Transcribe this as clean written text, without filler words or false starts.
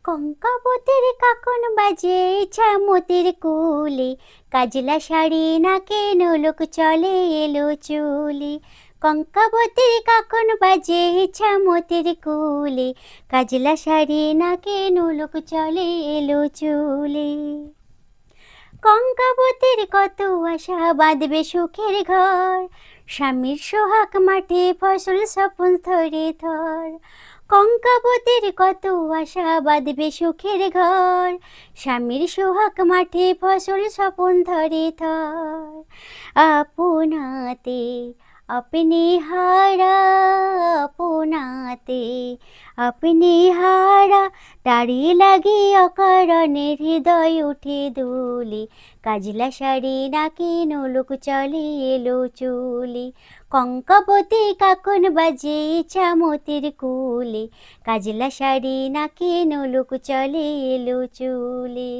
কঙ্কাবতের কাকন বাজে ছামতের কুলে, কাজলা শাড়ি নাকে নোলক চলে এলো চুলে। কঙ্কাবতের কাকন বাজে ছামতের কুলে, কাজলা শাড়ি নাকে নোলক চলে এলো চুলে। কঙ্কাবতের কত আশা বাঁধবে সুখের ঘর, স্বামীর সোহাগ মাঠে ফসল স্বপন ধরে ধর। কঙ্কাবতের কত আশা বাঁধবে সুখের ঘর, স্বামীর সোহাগ মাঠে ফসল স্বপন ধরে ধর। আপনাতে আপনি হারা, আপনাতে আপনি হারা, তারি লাগে অকারণে হৃদয় উঠে দুলে। কাজলা শাড়ি নাকি নোলক চলে এলো চুলে। কঙ্কাবতী কাকন বাজে চামতের কুলে, কাজলা শাড়ি নাকি নোলক চলে এলো চুলে।